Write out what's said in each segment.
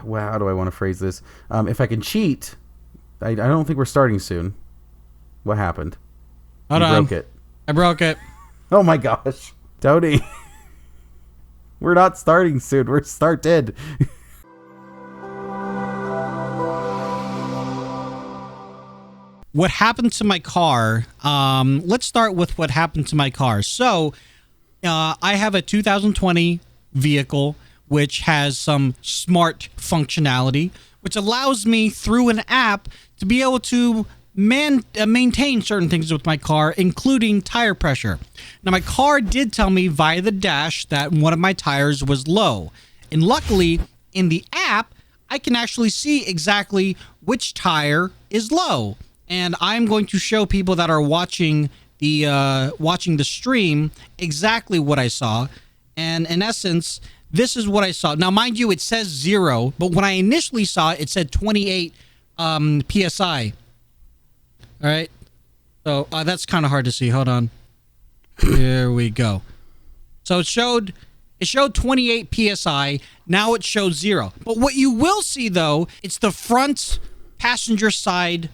Wow, how do I want to phrase this? If I can cheat, I don't think we're starting soon. What happened? Hold You on. broke it. I broke it. Oh my gosh. Tony. We're not starting soon. We're started. What happened to my car? Let's start with what happened to my car. So, I have a 2020 vehicle which has some smart functionality, which allows me through an app to be able to maintain certain things with my car, including tire pressure. Now, my car did tell me via the dash that one of my tires was low. And luckily, in the app, I can actually see exactly which tire is low. And I'm going to show people that are watching the stream exactly what I saw. And in essence, this is what I saw. Now, mind you, it says 0, but when I initially saw it, it said 28 PSI. All right. So that's kind of hard to see. Hold on. Here we go. So it showed 28 PSI. Now it shows 0. But what you will see, though, it's the front passenger side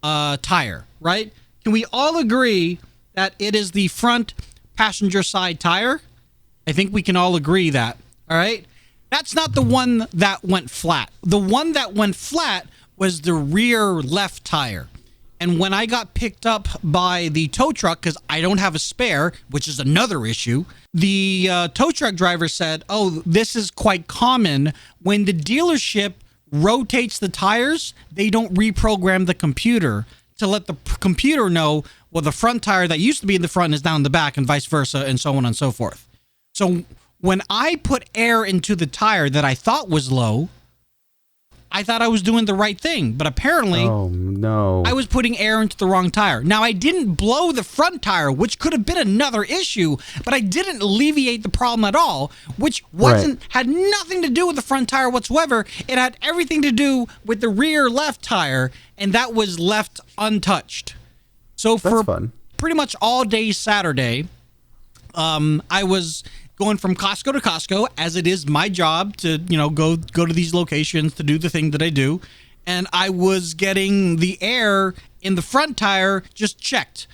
tire, right? Can we all agree that it is the front passenger side tire? I think we can all agree that. All right. That's not the one that went flat. The one that went flat was the rear left tire. And when I got picked up by the tow truck, because I don't have a spare, which is another issue, the tow truck driver said, oh, this is quite common. When the dealership rotates the tires, they don't reprogram the computer to let the computer know, well, the front tire that used to be in the front is now in the back and vice versa and so on and so forth. So when I put air into the tire that I thought was low, I thought I was doing the right thing, but apparently I was putting air into the wrong tire. Now, I didn't blow the front tire, which could have been another issue, but I didn't alleviate the problem at all, which had nothing to do with the front tire whatsoever. It had everything to do with the rear left tire, and that was left untouched. So for pretty much all day Saturday, I was going from Costco to Costco, as it is my job to, go to these locations to do the thing that I do. And I was getting the air in the front tire just checked.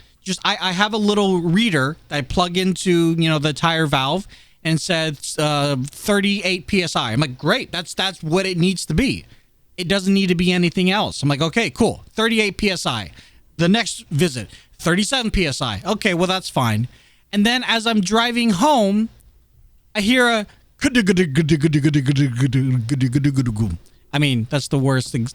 I have a little reader that I plug into, the tire valve, and said 38 PSI. I'm like, great, that's what it needs to be. It doesn't need to be anything else. I'm like, okay, cool, 38 PSI. The next visit, 37 PSI. Okay, well, that's fine. And then as I'm driving home, I hear a... I mean, that's the worst thing,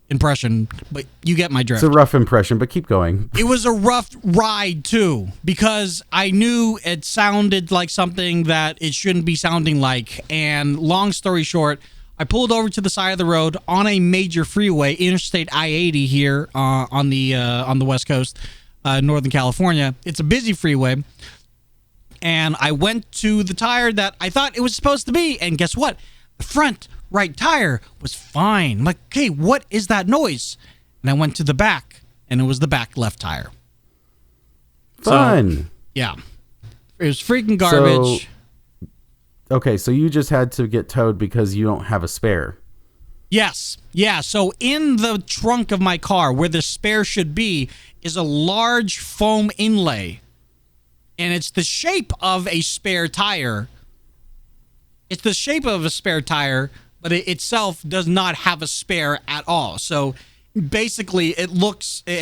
impression, but you get my drift. It's a rough impression, but keep going. It was a rough ride, too, because I knew it sounded like something that it shouldn't be sounding like. And long story short, I pulled over to the side of the road on a major freeway, Interstate I-80 here on the West Coast, Northern California. It's a busy freeway. And I went to the tire that I thought it was supposed to be. And guess what? The front right tire was fine. I'm like, okay, what is that noise? And I went to the back, and it was the back left tire. Fun. So, yeah. It was freaking garbage. So you just had to get towed because you don't have a spare. Yes. Yeah. So in the trunk of my car, where the spare should be, is a large foam inlay. And it's the shape of a spare tire. It's the shape of a spare tire, but it itself does not have a spare at all. So basically, it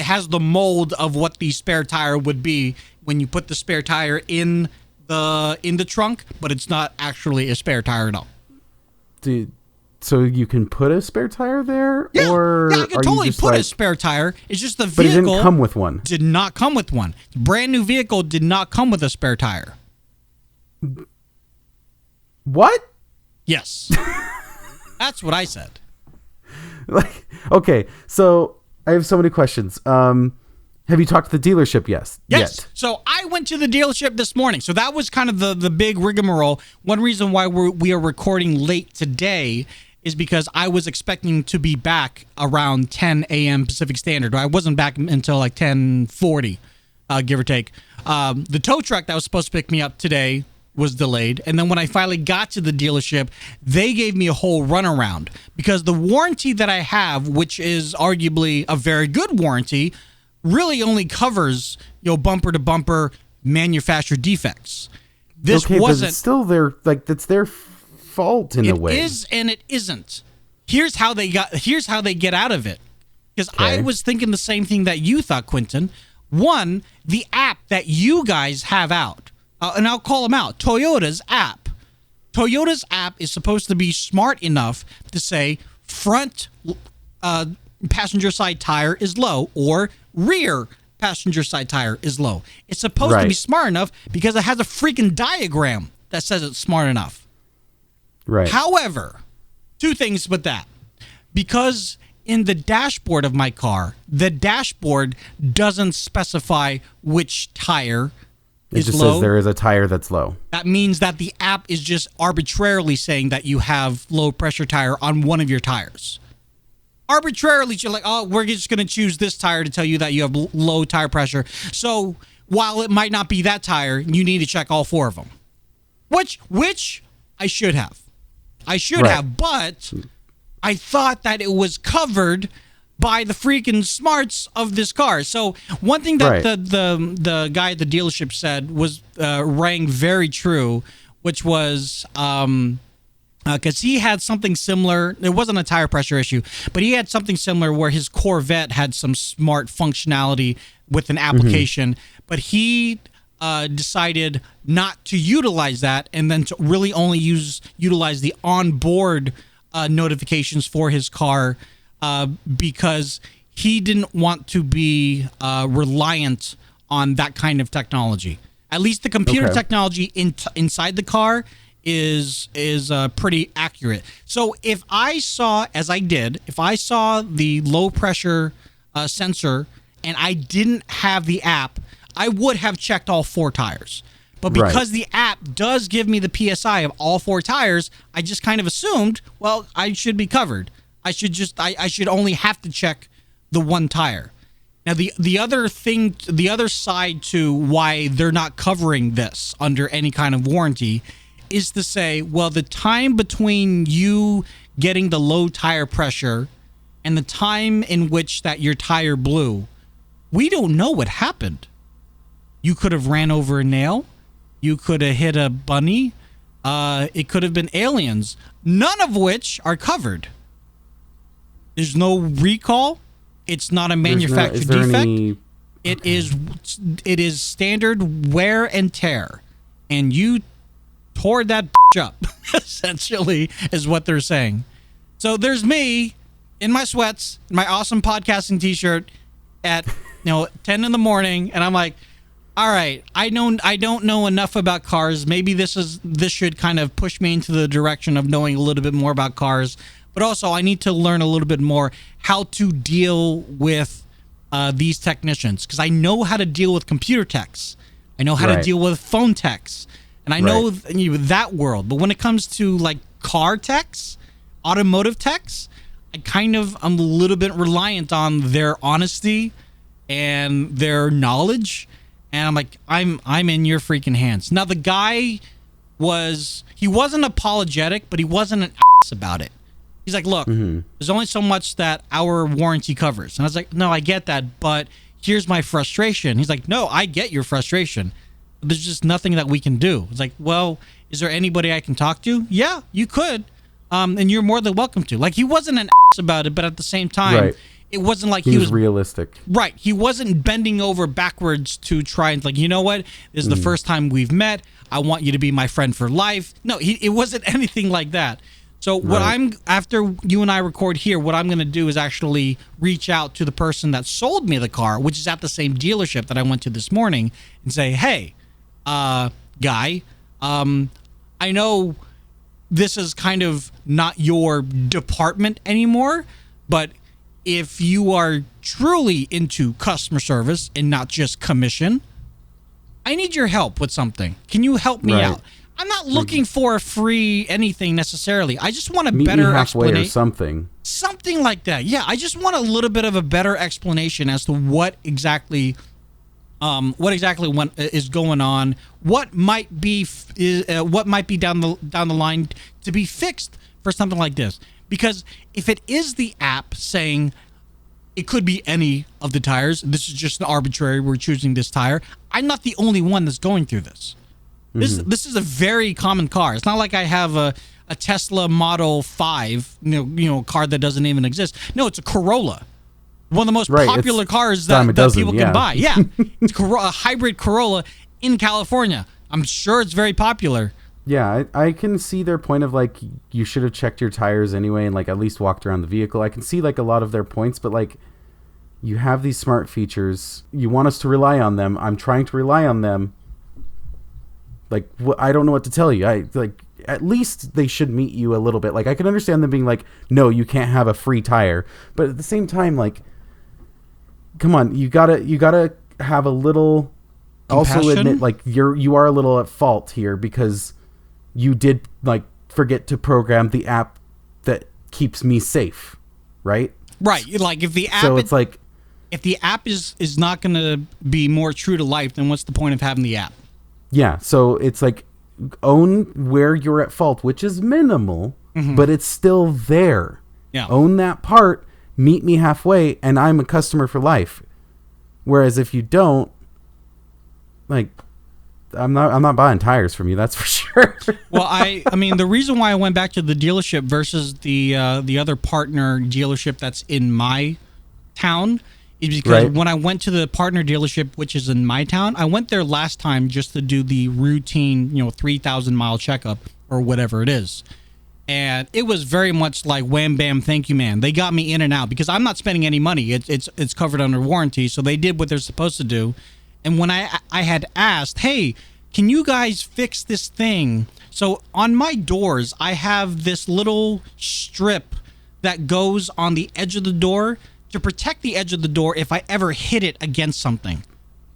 has the mold of what the spare tire would be when you put the spare tire in the trunk, but it's not actually a spare tire at all. So you can put a spare tire there? Yeah, or I can totally put a spare tire. It's just the vehicle... But it didn't come with one. Did not come with one. The brand new vehicle did not come with a spare tire. What? Yes. That's what I said. Okay, so I have so many questions. Have you talked to the dealership Yes. yet? So I went to the dealership this morning. So that was kind of the big rigmarole. One reason why we are recording late today is because I was expecting to be back around 10 a.m. Pacific Standard. I wasn't back until like 10:40, give or take. The tow truck that was supposed to pick me up today was delayed. And then when I finally got to the dealership, they gave me a whole runaround because the warranty that I have, which is arguably a very good warranty, really only covers, bumper to bumper manufacturer defects. This wasn't. But it's still that's their fault in a way. It is and it isn't. Here's how they get out of it. Because I was thinking the same thing that you thought, Quinnton. One, the app that you guys have out, and I'll call them out, Toyota's app. Toyota's app is supposed to be smart enough to say front passenger side tire is low or rear passenger side tire is low. It's supposed to be smart enough because it has a freaking diagram that says it's smart enough. Right. However, two things with that. Because in the dashboard of my car, the dashboard doesn't specify which tire is just low. Says there is a tire that's low. That means that the app is just arbitrarily saying that you have low pressure tire on one of your tires. Arbitrarily, you're like, oh, we're just going to choose this tire to tell you that you have low tire pressure. So while it might not be that tire, you need to check all four of them. Which I should have. But I thought that it was covered by the freaking smarts of this car. So one thing that the guy at the dealership said was rang very true, which was because he had something similar. It wasn't a tire pressure issue, but he had something similar where his Corvette had some smart functionality with an application, but he decided not to utilize that and then to really only utilize the onboard notifications for his car because he didn't want to be reliant on that kind of technology. At least the computer technology inside the car is pretty accurate. So if I saw, as I did, if I saw the low pressure sensor and I didn't have the app, I would have checked all four tires. But because the app does give me the PSI of all four tires, I just kind of assumed, well, I should be covered. I should only have to check the one tire. Now, the other side to why they're not covering this under any kind of warranty is to say, well, the time between you getting the low tire pressure and the time in which that your tire blew, we don't know what happened. You could have ran over a nail. You could have hit a bunny. It could have been aliens, none of which are covered. There's no recall. It's not a manufacturer defect. It is standard wear and tear. And you tore that up, essentially, is what they're saying. So there's me in my sweats, my awesome podcasting t-shirt at 10 in the morning, and I'm like, all right, I don't know enough about cars. Maybe this should kind of push me into the direction of knowing a little bit more about cars. But also, I need to learn a little bit more how to deal with these technicians, because I know how to deal with computer techs. I know how to deal with phone techs, and I know that world. But when it comes to like car techs, automotive techs, I'm a little bit reliant on their honesty and their knowledge. And I'm like, I'm in your freaking hands. Now, the guy he wasn't apologetic, but he wasn't an ass about it. He's like, look, there's only so much that our warranty covers. And I was like, no, I get that, but here's my frustration. He's like, no, I get your frustration. There's just nothing that we can do. It's like, well, is there anybody I can talk to? Yeah, you could. And you're more than welcome to. Like, he wasn't an ass about it, but at the same time, it wasn't like he was realistic. Right. He wasn't bending over backwards to try and like, you know what? This is the first time we've met. I want you to be my friend for life. No, it wasn't anything like that. So after you and I record here, what I'm going to do is actually reach out to the person that sold me the car, which is at the same dealership that I went to this morning, and say, hey, guy, I know this is kind of not your department anymore, but if you are truly into customer service and not just commission, I need your help with something. Can you help me out? I'm not looking for a free anything necessarily. I just want a better explanation. Or something. Something like that. Yeah, I just want a little bit of a better explanation as to what exactly what exactly is going on, what might be down the line to be fixed for something like this. Because if it is the app saying it could be any of the tires, this is just an arbitrary, we're choosing this tire, I'm not the only one that's going through this. This is a very common car. It's not like I have a Tesla Model 5, car that doesn't even exist. No, it's a Corolla. One of the most popular cars that people can buy. Yeah, it's a hybrid Corolla in California. I'm sure it's very popular. Yeah, I can see their point of like, you should have checked your tires anyway and like at least walked around the vehicle. I can see like a lot of their points, but like, you have these smart features. You want us to rely on them. I'm trying to rely on them. Like, I don't know what to tell you. At least they should meet you a little bit. Like, I can understand them being like, no, you can't have a free tire. But at the same time, like, come on, you gotta have a little compassion? Also admit like you are a little at fault here because you did like forget to program the app that keeps me safe, right? Right. Like if the app so it's like if the app is not going to be more true to life, then what's the point of having the app? Yeah, so it's like own where you're at fault, which is minimal, but it's still there. Yeah. Own that part, meet me halfway, and I'm a customer for life. Whereas if you don't, like, I'm not buying tires from you, that's for sure. Well, I mean, the reason why I went back to the dealership versus the other partner dealership that's in my town is because when I went to the partner dealership, which is in my town, I went there last time just to do the routine, 3,000 mile checkup or whatever it is. And it was very much like wham, bam, thank you, man. They got me in and out because I'm not spending any money. It's covered under warranty. So they did what they're supposed to do. And when I had asked, hey, can you guys fix this thing? So on my doors, I have this little strip that goes on the edge of the door to protect the edge of the door if I ever hit it against something.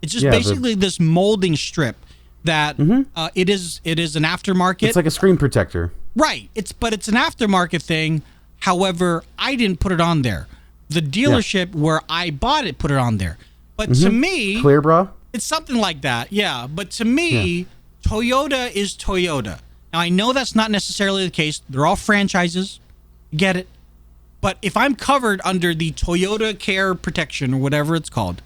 It's just basically this molding strip that it is an aftermarket. It's like a screen protector. Right. It's an aftermarket thing. However, I didn't put it on there. The dealership where I bought it put it on there. But to me, Clear Bra? It's something like that. Yeah. But to me, Toyota is Toyota. Now, I know that's not necessarily the case. They're all franchises. Get it. But if I'm covered under the Toyota Care Protection or whatever it's called,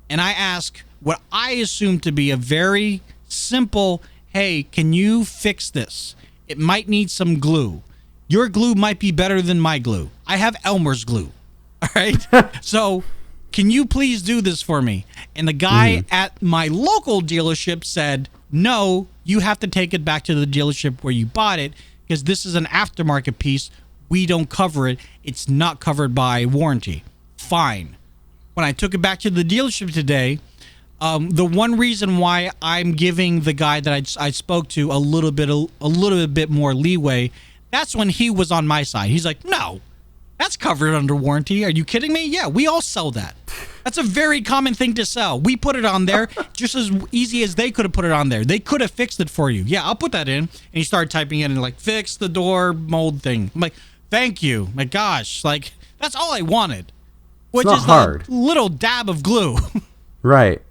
and I ask what I assume to be a very simple, hey, can you fix this? It might need some glue. Your glue might be better than my glue. I have Elmer's glue. All right? So can you please do this for me? And the guy at my local dealership said, no, you have to take it back to the dealership where you bought it because this is an aftermarket piece. We don't cover it. It's not covered by warranty. Fine. When I took it back to the dealership today, the one reason why I'm giving the guy that I spoke to a little bit more leeway, that's when he was on my side. He's like, no, that's covered under warranty. Are you kidding me? Yeah, we all sell that. That's a very common thing to sell. We put it on there just as easy as they could have put it on there. They could have fixed it for you. Yeah, I'll put that in. And he started typing in and like, fix the door mold thing. I'm like, thank you. My gosh, like that's all I wanted. Which is hard. A little dab of glue. Right.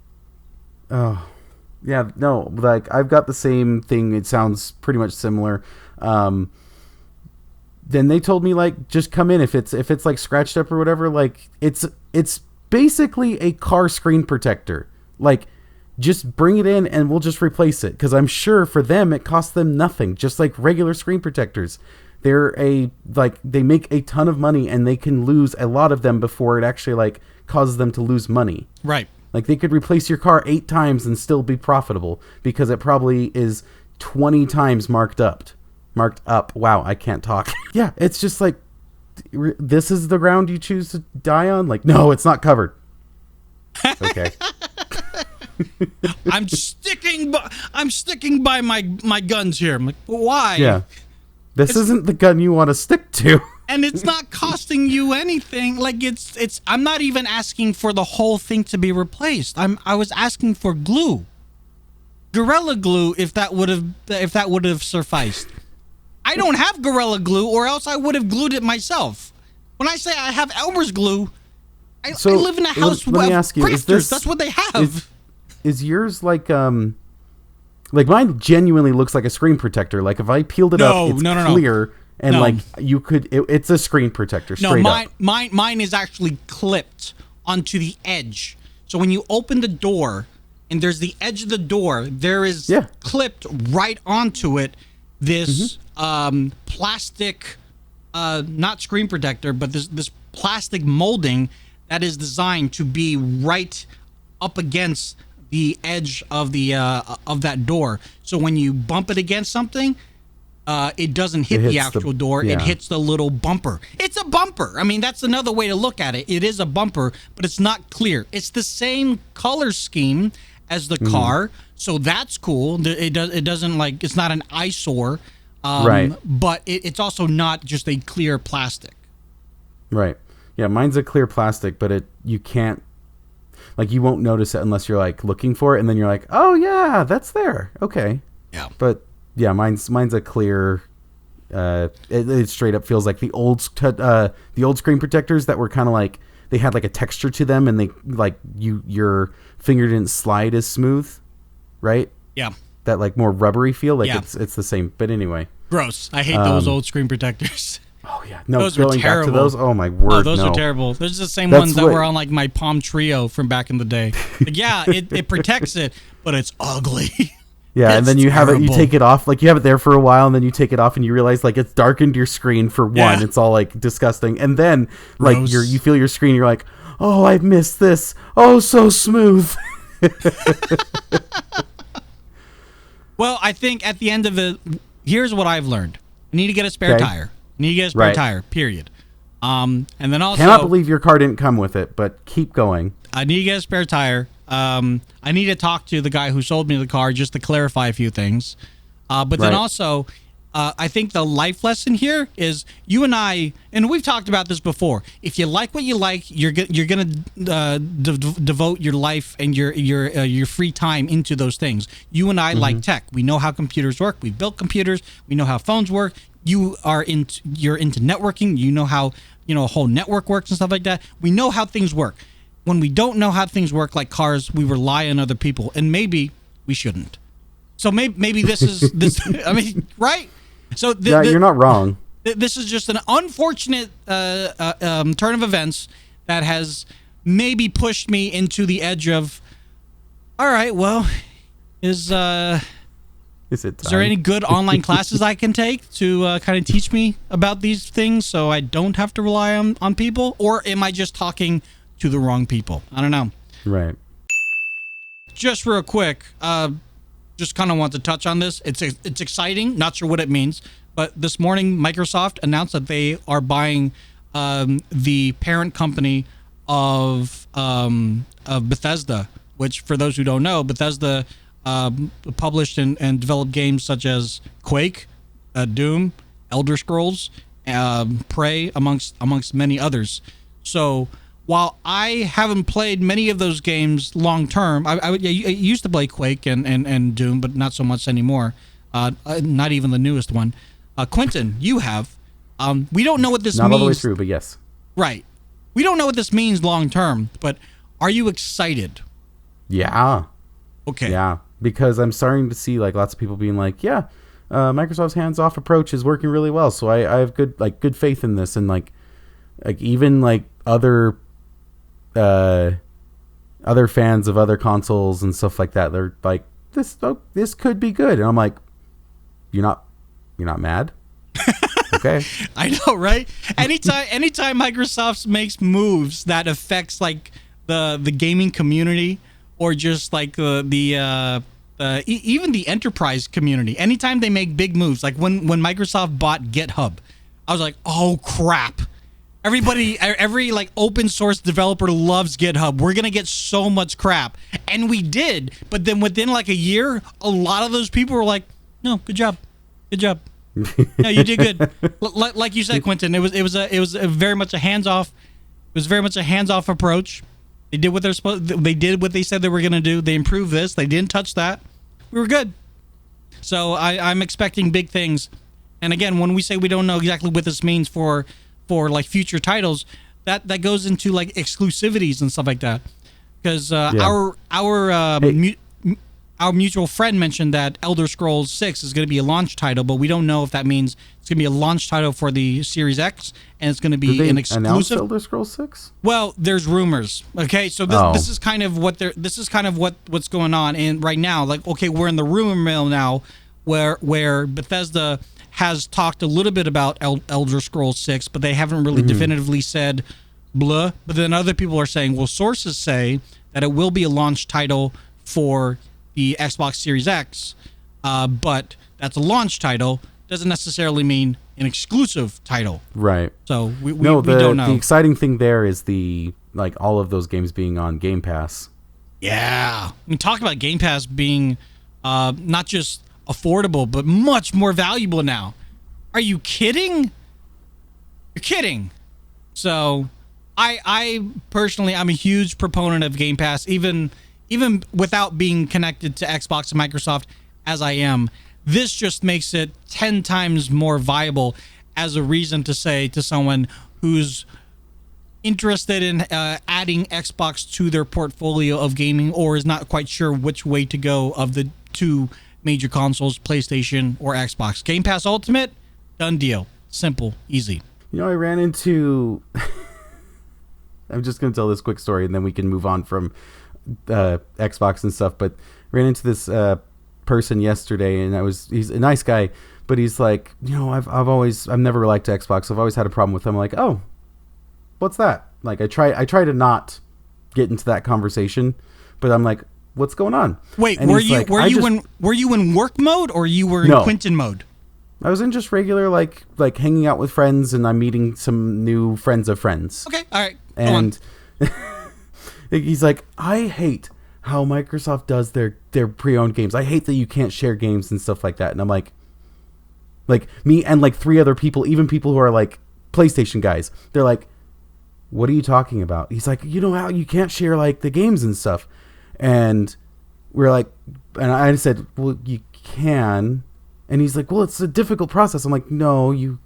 Oh, yeah, no, like I've got the same thing. It sounds pretty much similar. Then they told me like, just come in if it's like scratched up or whatever. Like it's basically a car screen protector. Like just bring it in and we'll just replace it. Cause I'm sure for them, it costs them nothing. Just like regular screen protectors. They make a ton of money and they can lose a lot of them before it actually like causes them to lose money. Right. Like they could replace your car 8 times and still be profitable because it probably is 20 times marked up. Wow, I can't talk. Yeah, it's just like, this is the ground you choose to die on? Like, no, it's not covered. Okay. I'm sticking by my guns here. I'm like, why? Yeah. This isn't the gun you want to stick to. And it's not costing you anything. Like it's I'm not even asking for the whole thing to be replaced. I was asking for glue. Gorilla Glue if that would have sufficed. I don't have Gorilla Glue or else I would have glued it myself. When I say I have Elmer's glue, I live in a house with grifters. That's what they have. is yours like mine genuinely looks like a screen protector. Like if I peeled it up, it's clear. And like you could, it's a screen protector. Straight up. Mine is actually clipped onto the edge. So when you open the door, and there's the edge of the door, there is clipped right onto it this plastic, not screen protector, but this plastic molding that is designed to be right up against the edge of the of that door. So when you bump it against something, it doesn't hit the actual door. It hits the little bumper. It's a bumper. I mean, that's another way to look at it. It is a bumper, but it's not clear. It's the same color scheme as the car, so that's cool. It doesn't like, it's not an eyesore, right? But it's also not just a clear plastic. Right. Yeah, mine's a clear plastic, but you can't, like, you won't notice it unless you're like looking for it, and then you're like, oh yeah, that's there. Okay. Yeah. But yeah, mine's a clear. It straight up feels like the old screen protectors that were kind of like, they had like a texture to them, and they like your finger didn't slide as smooth, right? Yeah. That like more rubbery feel, like it's the same. But anyway, gross. I hate those old screen protectors. Oh yeah, no, those were terrible. Back to those, oh my word, those no. are terrible. Those are the same ones that were on like my Palm Trio from back in the day. Like, yeah, it protects it, but it's ugly. Yeah, and then you have it, you take it off, like you have it there for a while, and then you take it off, and you realize like it's darkened your screen for one. Yeah. It's all like disgusting, and then like you feel your screen, you're like, oh, I've missed this. Oh, so smooth. Well, I think at the end of it, here's what I've learned: I need to get a spare tire. I need to get a spare tire. Period. And then also, cannot believe your car didn't come with it, but keep going. I need to get a spare tire. I need to talk to the guy who sold me the car just to clarify a few things. But then also, I think the life lesson here is you and I, and we've talked about this before. If you like what you like, you're gonna devote your life and your free time into those things. You and I like tech. We know how computers work. We've built computers. We know how phones work. You're into networking. You know how a whole network works and stuff like that. We know how things work. When we don't know how things work, like cars, we rely on other people, and maybe we shouldn't. So maybe this is this. I mean, right? So you're not wrong. This is just an unfortunate turn of events that has maybe pushed me into the edge of. All right, well, is there any good online classes I can take to kind of teach me about these things so I don't have to rely on people, or am I just talking to the wrong people? I don't know. Right. Just real quick, just kind of want to touch on this. It's exciting. Not sure what it means, but this morning Microsoft announced that they are buying the parent company of Bethesda, which, for those who don't know, Bethesda published and developed games such as Quake, Doom, Elder Scrolls, Prey, amongst many others. So while I haven't played many of those games long term, I used to play Quake and Doom, but not so much anymore. Not even the newest one. Quinnton, you have. We don't know what this means. Not all the way through, but yes. Right. We don't know what this means long term, but are you excited? Yeah. Okay. Yeah, because I'm starting to see like lots of people being like, yeah, Microsoft's hands-off approach is working really well. So I have good faith in this, and like even like other fans of other consoles and stuff like that, they're like, this could be good, and I'm like, you're not mad? Okay. I know, right? Anytime Microsoft makes moves that affects like the gaming community, or just like even the enterprise community, anytime they make big moves, like when Microsoft bought GitHub, I was like, oh crap. Every like open source developer loves GitHub. We're going to get so much crap. And we did. But then within like a year, a lot of those people were like, no, good job. Good job. No, you did good. Like you said, Quinnton, it was very much a hands-off. It was very much a hands-off approach. They did what they're supposed. They did what they said they were going to do. They improved this. They didn't touch that. We were good. So I'm expecting big things. And again, when we say we don't know exactly what this means for like future titles, that goes into like exclusivities and stuff like that. because Yeah. our mutual friend mentioned that Elder Scrolls 6 is going to be a launch title, but we don't know if that means it's going to be a launch title for the Series X and it's going to be an exclusive. Announce Elder Scrolls 6? Well, there's rumors. Okay, so this is kind of what's going on, and right now, like, okay, we're in the rumor mill now, where Bethesda has talked a little bit about Elder Scrolls 6, but they haven't really definitively said blah. But then other people are saying, well, sources say that it will be a launch title for the Xbox Series X, but that's a launch title. Doesn't necessarily mean an exclusive title. Right. So we don't know. The exciting thing there is all of those games being on Game Pass. Yeah. I mean, talk about Game Pass being not just affordable, but much more valuable now. Are you kidding? You're kidding. So I personally, I'm a huge proponent of Game Pass, even without being connected to Xbox and Microsoft as I am. This just makes it 10 times more viable as a reason to say to someone who's interested in adding Xbox to their portfolio of gaming or is not quite sure which way to go of the two major consoles, PlayStation or Xbox. Game Pass Ultimate, done deal. Simple, easy. I ran into... I'm just going to tell this quick story and then we can move on from Xbox and stuff, but ran into this person yesterday and he's a nice guy, but he's like, I've never liked Xbox. I've always had a problem with them. I'm like, oh, what's that? Like, I try to not get into that conversation, but I'm like, what's going on? Wait, and were you in work mode or you were in Quinnton mode? I was in just regular like hanging out with friends, and I'm meeting some new friends of friends. Okay, all right. And he's like, I hate how Microsoft does their pre-owned games. I hate that you can't share games and stuff like that. And I'm like me and like three other people, even people who are like PlayStation guys, they're like, what are you talking about? He's like, how you can't share like the games and stuff. And we're like, and I said, well, you can. And he's like, well, it's a difficult process. I'm like, no, you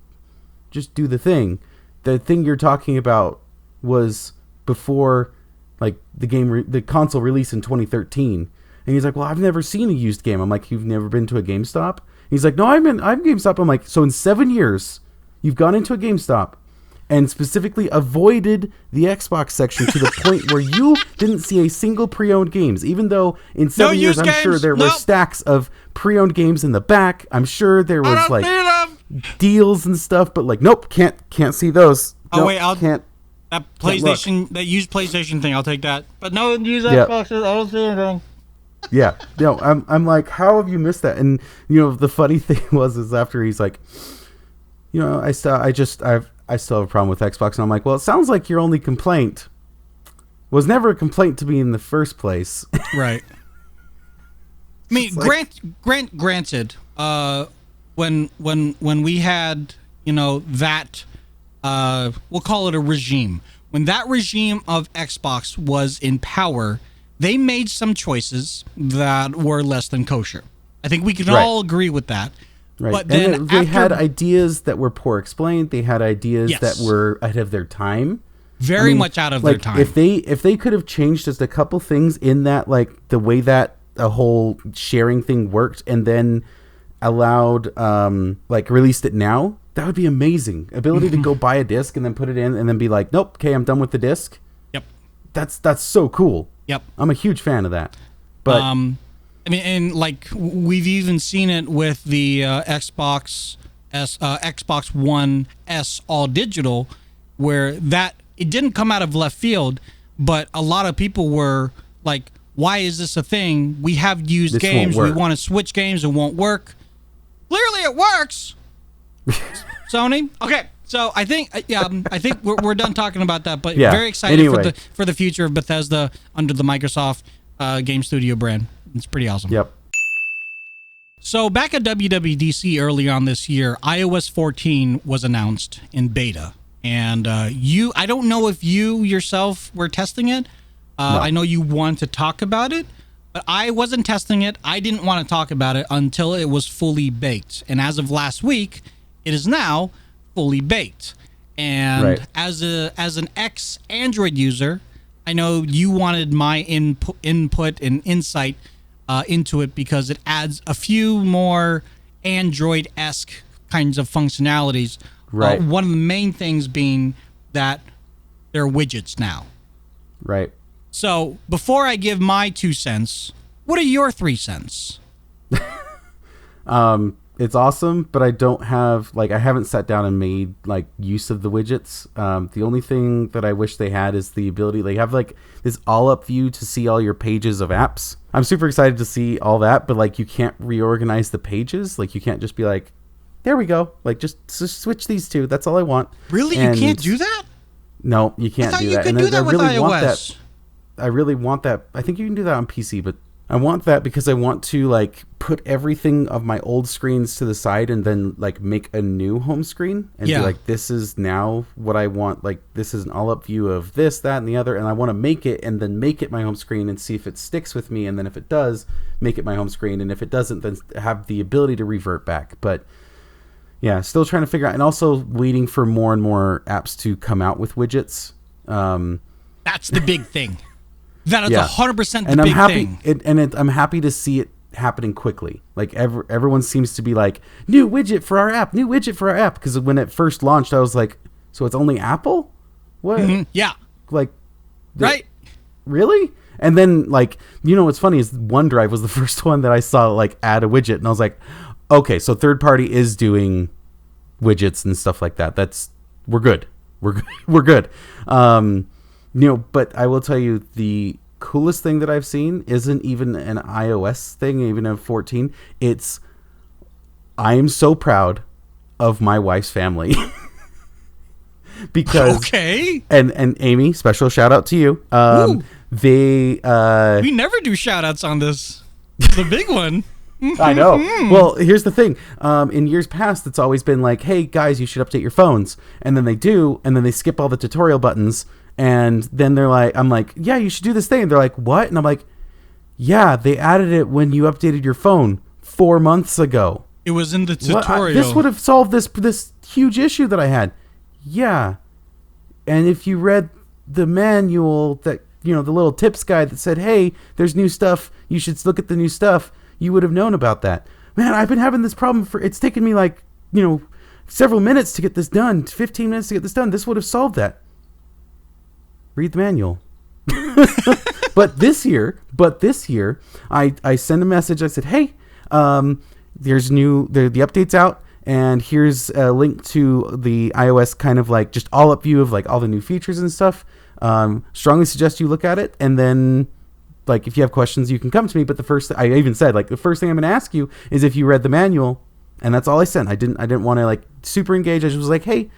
just do the thing. The thing you're talking about was before like the console release in 2013. And he's like, well, I've never seen a used game. I'm like, you've never been to a GameStop? He's like, no, I'm GameStop. I'm like, so in 7 years, you've gone into a GameStop and specifically avoided the Xbox section to the point where you didn't see a single pre-owned games, even though in 7 years, I'm sure there were stacks of pre-owned games in the back. I'm sure there was like deals and stuff, but like, nope, can't see those. Oh, nope, wait, can't. That PlayStation, that used PlayStation thing, I'll take that. But no used Xboxes, I don't see anything. Yeah, I'm like, how have you missed that? And the funny thing is after he's like, I still have a problem with Xbox, and I'm like, well, it sounds like your only complaint was never a complaint to me in the first place. Right. I mean, granted, when we had that. We'll call it a regime. When that regime of Xbox was in power, they made some choices that were less than kosher. I think we can all agree with that. Right. But then they had ideas that were poor explained. They had ideas that were ahead of their time. Very much out of their time. If they could have changed just a couple things in that, like the way that a whole sharing thing worked, and then allowed released it now, that would be amazing. Ability to go buy a disc and then put it in and then be like, nope, okay, I'm done with the disc. Yep. That's so cool. Yep. I'm a huge fan of that. But I mean, and like we've even seen it with the Xbox One S all digital, where that it didn't come out of left field, but a lot of people were like, why is this a thing? We have used games. We want to switch games. It won't work. Clearly it works. Sony. Okay, so I think we're done talking about that, but very excited for the future of Bethesda under the Microsoft Game Studio brand. It's pretty awesome. Yep. So back at WWDC early on this year, iOS 14 was announced in beta, and I don't know if you yourself were testing it. No. I know you want to talk about it, but I wasn't testing it. I didn't want to talk about it until it was fully baked, and as of last week, it is now fully baked. And as an ex-Android user, I know you wanted my input and insight into it because it adds a few more Android-esque kinds of functionalities. Right. One of the main things being that they're widgets now. Right. So before I give my 2 cents, what are your 3 cents? It's awesome, but I don't have, like, I haven't sat down and made, like, use of the widgets. The only thing that I wish they had is the ability, they have, like, this all-up view to see all your pages of apps. I'm super excited to see all that, but, like, you can't reorganize the pages. Like, you can't just be like, there we go. Like, just switch these two. That's all I want. Really? You can't do that? No, you can't do that. I thought you could do that with iOS. I really want that. I think you can do that on PC, but I want that because I want to, like, put everything of my old screens to the side and then, like, make a new home screen and be like, this is now what I want. Like, this is an all-up view of this, that, and the other, and I want to make it and then make it my home screen and see if it sticks with me, and then if it does, make it my home screen, and if it doesn't, then have the ability to revert back. But yeah, still trying to figure out, and also waiting for more and more apps to come out with widgets. That's the big thing. That is 100% the and big thing. I'm happy to see it happening quickly. Like, everyone seems to be like, new widget for our app, because when it first launched, I was like, so it's only Apple? What? Mm-hmm. Yeah. Like, right. Really? And then, like, you know what's funny is OneDrive was the first one that I saw, like, add a widget, and I was like, okay, so third party is doing widgets and stuff like that. We're good. We're good. But I will tell you, the coolest thing that I've seen isn't even an iOS thing, even a 14. I am so proud of my wife's family. Because and Amy, special shout out to you. We never do shout outs on this. The big one. I know. Well, here's the thing. In years past, it's always been like, hey, guys, you should update your phones. And then they do, and then they skip all the tutorial buttons. And then I'm like, yeah, you should do this thing. And they're like, what? And I'm like, yeah, they added it when you updated your phone 4 months ago. It was in the tutorial. This would have solved this huge issue that I had. Yeah. And if you read the manual that, the little tips guide that said, hey, there's new stuff, you should look at the new stuff, you would have known about that. Man, I've been having this problem it's taken me like, several minutes to get this done, 15 minutes to get this done. This would have solved that. Read the manual. But this year, I sent a message. I said, hey, there's the update's out, and here's a link to the iOS kind of like just all up view of like all the new features and stuff. Strongly suggest you look at it, and then like if you have questions, you can come to me. But I even said, like, the first thing I'm going to ask you is if you read the manual, and that's all I sent. I didn't want to like super engage. I just was like, hey,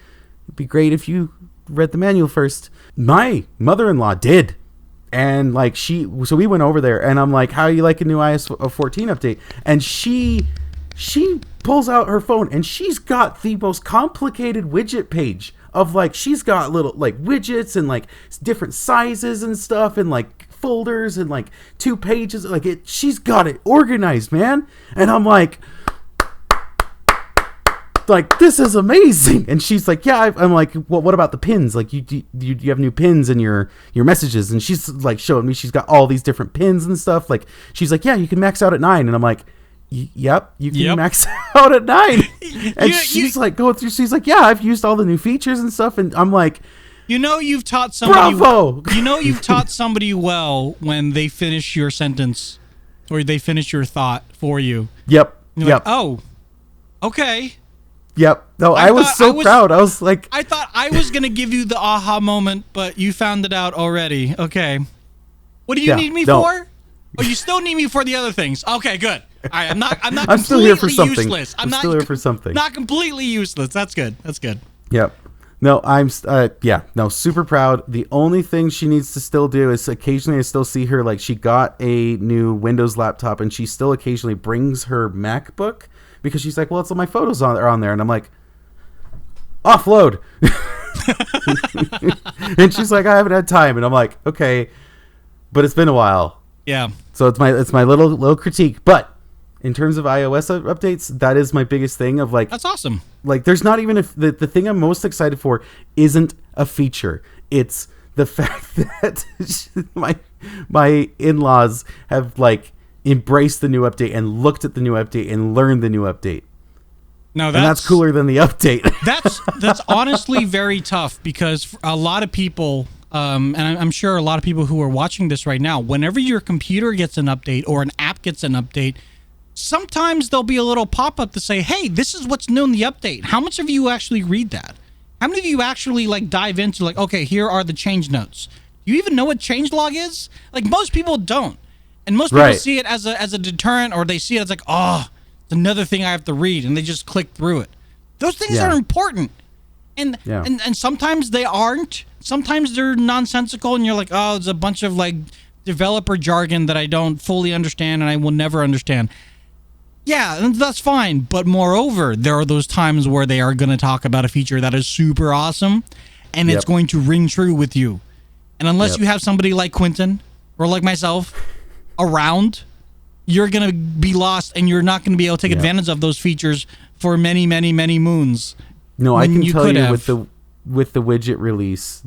it'd be great if you read the manual first. My mother-in-law did, and like so we went over there, and I'm like, how you like a new iOS 14 update? And she pulls out her phone, and she's got the most complicated widget page of like, she's got little like widgets and like different sizes and stuff, and like folders and like 2 pages, like she's got it organized, man. And I'm like, this is amazing. And she's like, yeah. I'm like, well, what about the pins? Like, you have new pins in your messages? And she's like showing me she's got all these different pins and stuff. Like, she's like, yeah, you can max out at 9. And I'm like, yep, you can max out at 9. And she's like going through. She's like, yeah, I've used all the new features and stuff. And I'm like, you've taught somebody. Bravo. You've taught somebody well when they finish your sentence or they finish your thought for you. Yep. You're like, oh, okay. Yep. No, I was so proud. I was like, I thought I was going to give you the aha moment, but you found it out already. Okay. What do you need me for? Oh, you still need me for the other things. Okay, good. All right, I'm not I'm still here for something. Useless. I'm still here for something. Not completely useless. That's good. Yep. No, I'm super proud. The only thing she needs to still do is occasionally I still see her, like, she got a new Windows laptop, and she still occasionally brings her MacBook because she's like, well, it's all my photos are on there. And I'm like, offload. And she's like, I haven't had time. And I'm like, okay, but it's been a while. Yeah. So it's my little critique. But in terms of iOS updates, that is my biggest thing of like, that's awesome. Like, there's not even the thing I'm most excited for isn't a feature. It's the fact that my in-laws have like embraced the new update and looked at the new update and learned the new update. No, that's cooler than the update. That's honestly very tough, because for a lot of people, and I'm sure a lot of people who are watching this right now, whenever your computer gets an update or an app gets an update, sometimes there'll be a little pop-up to say, hey, this is what's new in the update. How much of you actually read that? How many of you actually like dive into like, okay, here are the change notes? Do you even know what changelog is? Like, most people don't. And most people see it as a deterrent, or they see it as like, oh, it's another thing I have to read, and they just click through it. Those things are important. And sometimes they aren't. Sometimes they're nonsensical, and you're like, oh, it's a bunch of like developer jargon that I don't fully understand and I will never understand. Yeah, that's fine. But moreover, there are those times where they are going to talk about a feature that is super awesome, and it's going to ring true with you. And unless you have somebody like Quinnton or like myself around, you're going to be lost, and you're not going to be able to take advantage of those features for many, many, many moons. No, I can tell you with the widget release,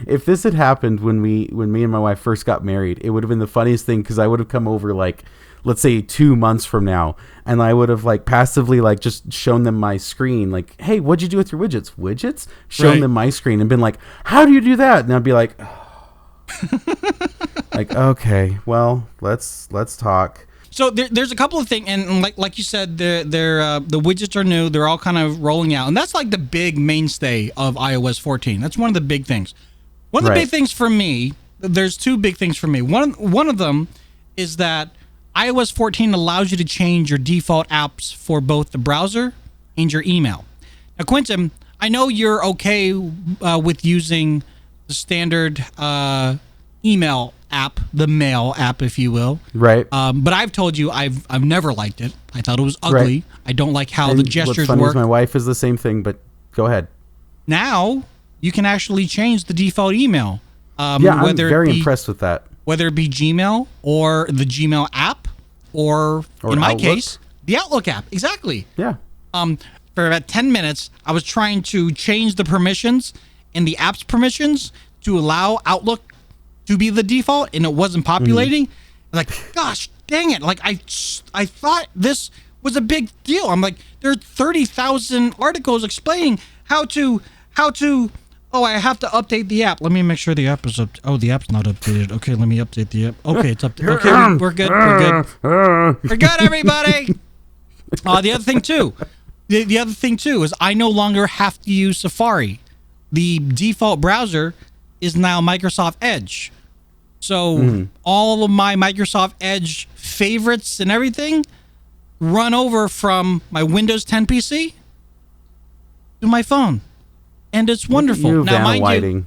if this had happened when me and my wife first got married, it would have been the funniest thing, because I would have come over like, let's say 2 months from now, and I would have like passively like just shown them my screen, like, hey, what'd you do with your widgets? Shown them my screen and been like, how do you do that? And I'd be like, oh. Like, okay, well, let's talk. So there's a couple of things, and like you said, the widgets are new. They're all kind of rolling out, and that's like the big mainstay of iOS 14. That's one of the big things. One of the big things for me, there's two big things for me. One of them is that iOS 14 allows you to change your default apps for both the browser and your email. Now, Quinnton, I know you're okay with using the standard email app, the mail app, if you will. Right. But I've told you I've never liked it. I thought it was ugly. Right. I don't like how the gestures what's funny work. Is my wife is the same thing, but go ahead. Now you can actually change the default email. I'm very impressed with that. Whether it be Gmail or the Gmail app, or in my case, the Outlook app. Exactly. Yeah. For about 10 minutes, I was trying to change the permissions in the app's permissions to allow Outlook to be the default, and it wasn't populating. Like, gosh dang it. Like, I thought this was a big deal. I'm like, there are 30,000 articles explaining how to I have to update the app. Let me make sure the app is up. Oh, the app's not updated. Okay, let me update the app. Okay, it's updated. Okay, we're good. We're good, everybody. The other thing too is I no longer have to use Safari. The default browser is now Microsoft Edge. So all of my Microsoft Edge favorites and everything run over from my Windows 10 PC to my phone. And it's wonderful. Now, mind you,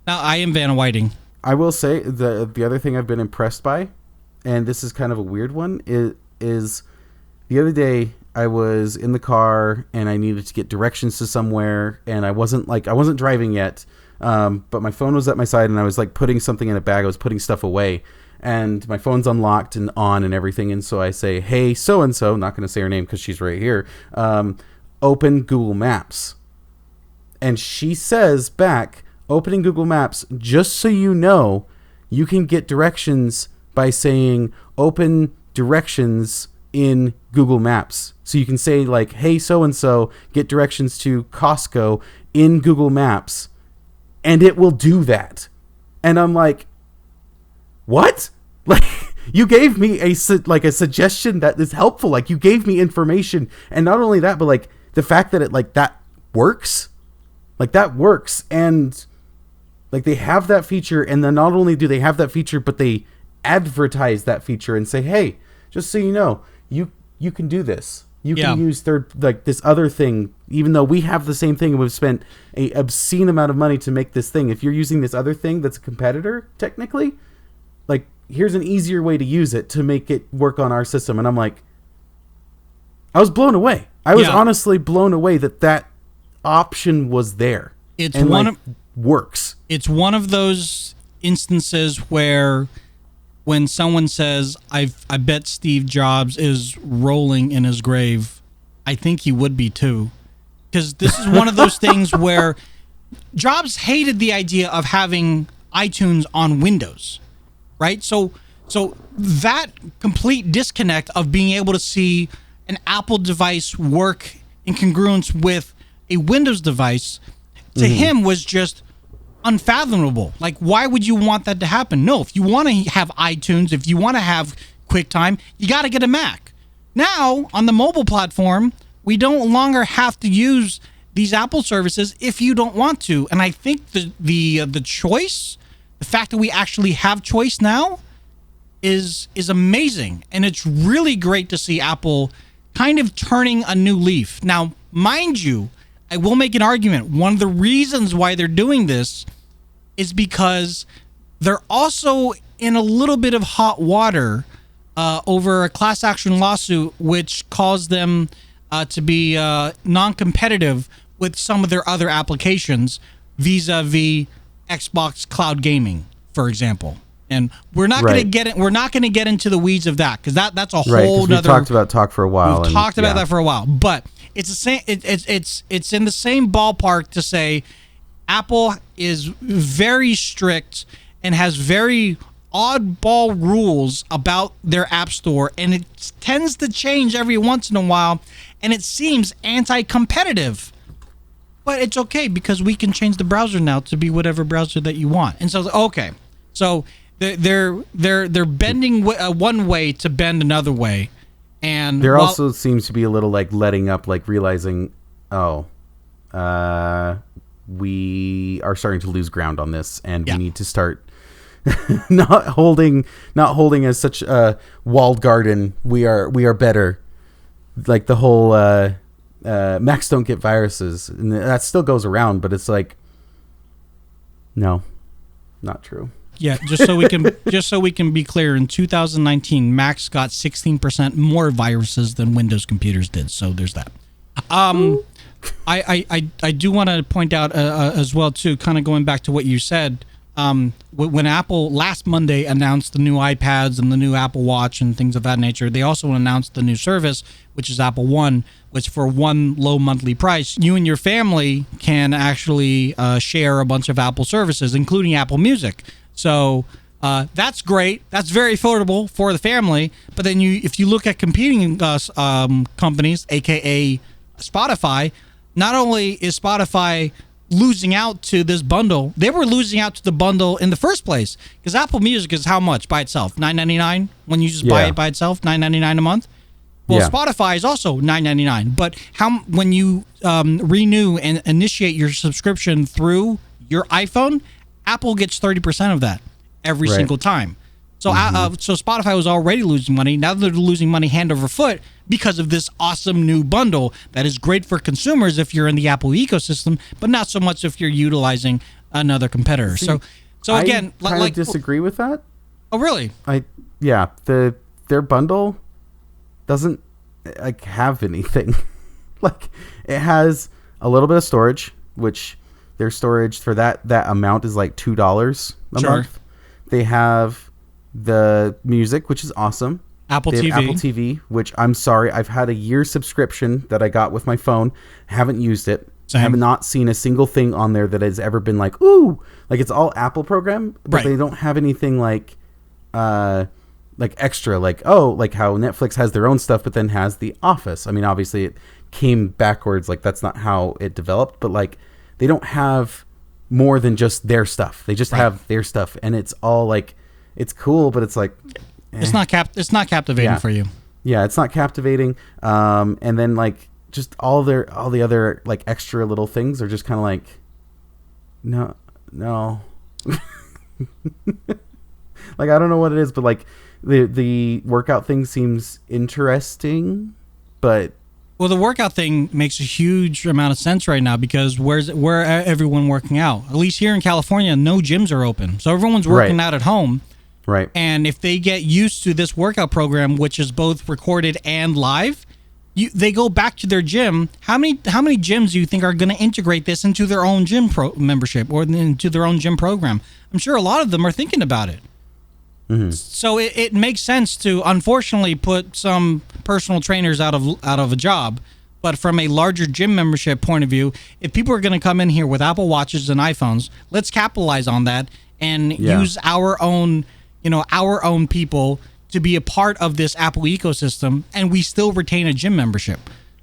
now I am Vanna Whiting. I will say the other thing I've been impressed by, and this is kind of a weird one, is the other day I was in the car and I needed to get directions to somewhere, and I wasn't driving yet, but my phone was at my side and I was like putting something in a bag. I was putting stuff away, and my phone's unlocked and on and everything. And so I say, hey, so and so, not going to say her name because she's right here. Open Google Maps. And she says back, opening Google Maps, just so you know, you can get directions by saying open directions in Google Maps. So you can say like, hey, so-and-so, get directions to Costco in Google Maps, and it will do that. And I'm like, what? Like, you gave me a suggestion that is helpful. Like, you gave me information. And not only that, but like the fact that it like that works. Like, that works, and like they have that feature, and then not only do they have that feature, but they advertise that feature and say, hey, just so you know, you can do this. You can use this other thing, even though we have the same thing and we've spent a obscene amount of money to make this thing. If you're using this other thing that's a competitor, technically, like, here's an easier way to use it to make it work on our system. And I'm like, I was blown away. I was honestly blown away that option was there. It's and works. It's one of those instances where when someone says, I bet Steve Jobs is rolling in his grave, I think he would be too. because this is one of those things where Jobs hated the idea of having iTunes on Windows, right? So that complete disconnect of being able to see an Apple device work in congruence with a Windows device to him was just unfathomable. Like, why would you want that to happen? No, if you want to have iTunes, if you want to have QuickTime, you got to get a Mac. Now, on the mobile platform, we don't longer have to use these Apple services if you don't want to. And I think the choice, the fact that we actually have choice now is amazing. And it's really great to see Apple kind of turning a new leaf. Now, mind you, I will make an argument. One of the reasons why they're doing this is because they're also in a little bit of hot water over a class action lawsuit, which caused them to be non-competitive with some of their other applications vis-a-vis Xbox Cloud Gaming, for example. And we're not going to get it. We're not going to get into the weeds of that because that's a whole nother. We've talked about talk for a while. We've talked about that for a while, but it's the same. It's in the same ballpark to say Apple is very strict and has very oddball rules about their app store, and it tends to change every once in a while, and it seems anti-competitive. But it's okay because we can change the browser now to be whatever browser that you want. And so okay, so they're bending one way to bend another way, and there also seems to be a little like letting up, like realizing, we are starting to lose ground on this, and we need to start not holding as such a walled garden. We are better. Like the whole Macs don't get viruses, and that still goes around, but it's like, no, not true. Yeah, just so we can be clear, in 2019, Macs got 16% more viruses than Windows computers did. So there's that. I do want to point out as well too, kind of going back to what you said. When Apple last Monday announced the new iPads and the new Apple Watch and things of that nature, they also announced the new service, which is Apple One, which for one low monthly price, you and your family can actually share a bunch of Apple services, including Apple Music. So that's great. That's very affordable for the family. But then if you look at competing companies, aka Spotify, not only is Spotify losing out to this bundle, they were losing out to the bundle in the first place, because Apple Music is how much by itself? $9.99 when you just buy it by itself, $9.99 a month. Well, Spotify is also $9.99, but when you renew and initiate your subscription through your iPhone, Apple gets 30% of that every single time. So so Spotify was already losing money. Now they're losing money hand over foot because of this awesome new bundle that is great for consumers if you're in the Apple ecosystem, but not so much if you're utilizing another competitor. See, so again, I kind of disagree with that. Oh, really? Their bundle doesn't like have anything. Like, it has a little bit of storage, which their storage for that amount is like $2 a month. They have the music, which is awesome. Apple TV, which I'm sorry, I've had a year subscription that I got with my phone. Haven't used it. Same. Have not seen a single thing on there that has ever been like, ooh, like it's all Apple program, but they don't have anything like extra, like how Netflix has their own stuff, but then has The Office. I mean, obviously it came backwards, like that's not how it developed, but like they don't have more than just their stuff. They just have their stuff, and it's all like, it's cool, but it's like, it's not captivating for you. Yeah, it's not captivating. And then like just all the other like extra little things are just kind of like, no. Like, I don't know what it is, but like the workout thing seems interesting, but well, the workout thing makes a huge amount of sense right now, because where everyone working out? At least here in California, no gyms are open, so everyone's working out at home. Right. And if they get used to this workout program, which is both recorded and live, they go back to their gym. How many gyms do you think are going to integrate this into their own gym membership or into their own gym program? I'm sure a lot of them are thinking about it. Mm-hmm. So it makes sense to, unfortunately, put some personal trainers out of a job, But from a larger gym membership point of view, if people are going to come in here with Apple Watches and iPhones, let's capitalize on that and use our own, our own people to be a part of this Apple ecosystem, and we still retain a gym membership.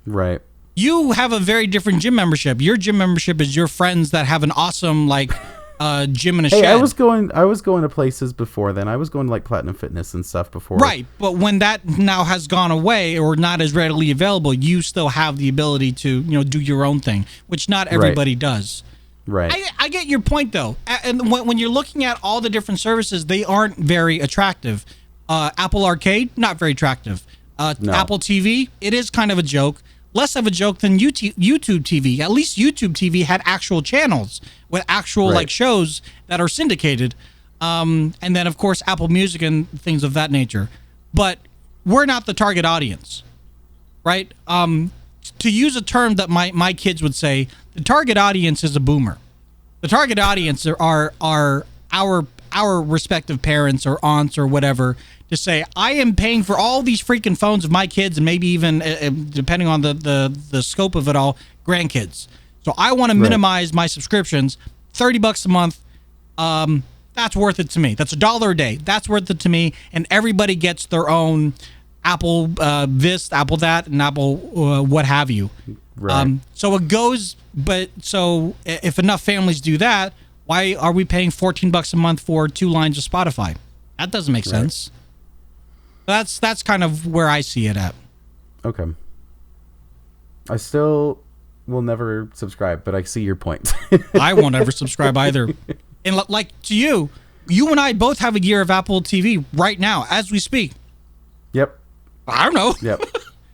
Right. You have a very different gym membership. Your gym membership is your friends that have an awesome gym in a shed. I was going to places before then. I was going to like Platinum Fitness and stuff before. Right, but when that now has gone away or not as readily available, you still have the ability to do your own thing, which not everybody does. Right. I get your point though, and when you're looking at all the different services, they aren't very attractive. Apple Arcade, not very attractive. No. Apple TV, it is kind of a joke. Less of a joke than YouTube TV. At least YouTube TV had actual channels with actual shows that are syndicated. And then, of course, Apple Music and things of that nature. But we're not the target audience, right? To use a term that my kids would say, the target audience is a boomer. The target audience are our respective parents or aunts or whatever, to say, I am paying for all these freaking phones of my kids and maybe even, depending on the scope of it all, grandkids. So I want to minimize my subscriptions. $30 a month, that's worth it to me. That's $1 a day. That's worth it to me. And everybody gets their own Apple this, Apple that, and Apple what have you. Right. So it goes, but so if enough families do that, why are we paying $14 a month for 2 lines of Spotify? That doesn't make sense. That's kind of where I see it at. Okay. I still will never subscribe, but I see your point. I won't ever subscribe either. And like to you and I both have a year of Apple TV right now as we speak. Yep. I don't know.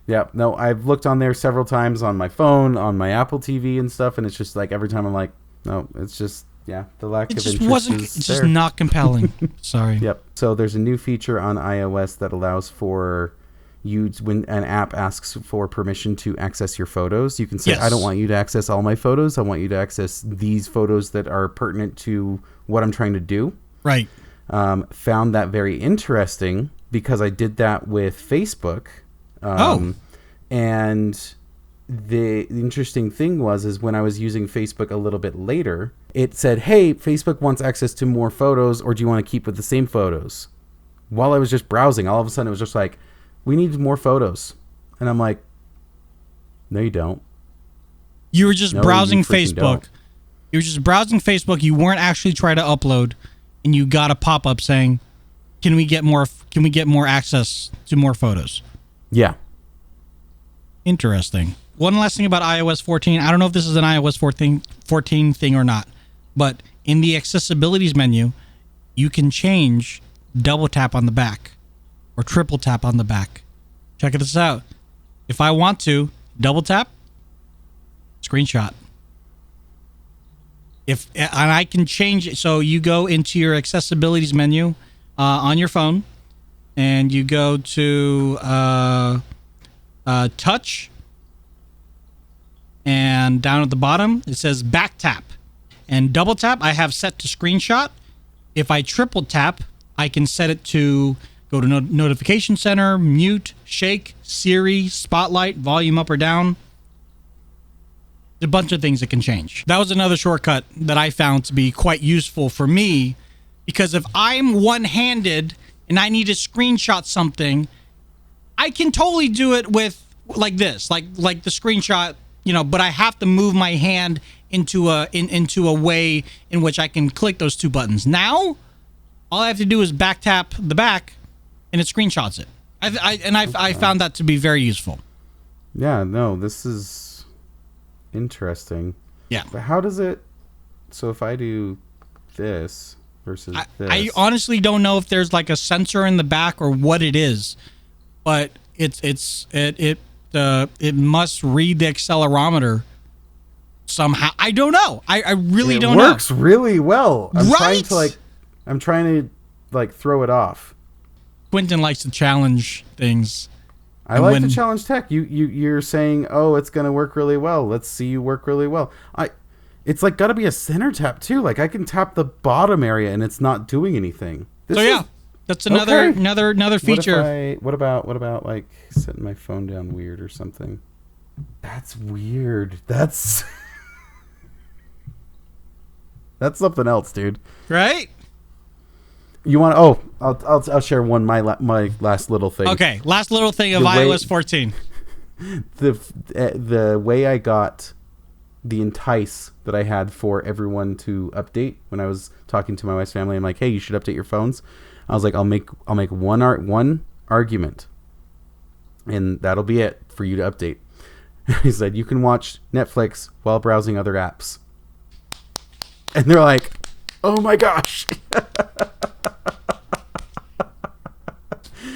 Yep. No, I've looked on there several times on my phone, on my Apple TV and stuff, and it's just like every time I'm like, no, it's just the lack of interest it's just not compelling. Sorry. Yep. So there's a new feature on iOS that allows for you, when an app asks for permission to access your photos, you can say, I don't want you to access all my photos. I want you to access these photos that are pertinent to what I'm trying to do. Right. Found that very interesting because I did that with Facebook. And the interesting thing is when I was using Facebook a little bit later, it said, hey, Facebook wants access to more photos, or do you want to keep with the same photos? While I was just browsing, all of a sudden it was just like, we need more photos. And I'm like, no, you don't. You were just browsing Facebook. You were just browsing Facebook. You weren't actually trying to upload, and you got a pop-up saying, can we get more access to more photos? Yeah. Interesting. One last thing about iOS 14. I don't know if this is an iOS 14 thing or not, but in the accessibilities menu, you can change double tap on the back or triple tap on the back. Check this out. If I want to double tap, screenshot. And I can change it. So you go into your accessibilities menu on your phone, and you go to touch. And down at the bottom, it says back tap. And double tap, I have set to screenshot. If I triple tap, I can set it to go to notification center, mute, shake, Siri, spotlight, volume up or down. There's a bunch of things that can change. That was another shortcut that I found to be quite useful for me, because if I'm one-handed and I need to screenshot something, I can totally do it with like this, like the screenshot, but I have to move my hand into a way in which I can click those 2 buttons. Now, all I have to do is back tap the back, and it screenshots it. I found that to be very useful. Yeah, no, this is interesting. Yeah. But how does it? So if I do this versus this, I honestly don't know if there's like a sensor in the back or what it is, but it must read the accelerometer somehow. I don't know. I really don't know. It works really well. I'm trying to throw it off. Quinnton likes to challenge things. I like to challenge tech. You're saying, oh, it's going to work really well. Let's see you work really well. It's like got to be a center tap too. Like I can tap the bottom area and it's not doing anything. That's another feature. What about like setting my phone down weird or something? That's weird. That's that's something else, dude. Right? You want? Oh, I'll share my last little thing. Okay, last little thing of iOS 14. The way I got the entice that I had for everyone to update when I was talking to my wife's family, I'm like, hey, you should update your phones. I was like, I'll make one argument, and that'll be it for you to update. He said you can watch Netflix while browsing other apps, and they're like, oh my gosh.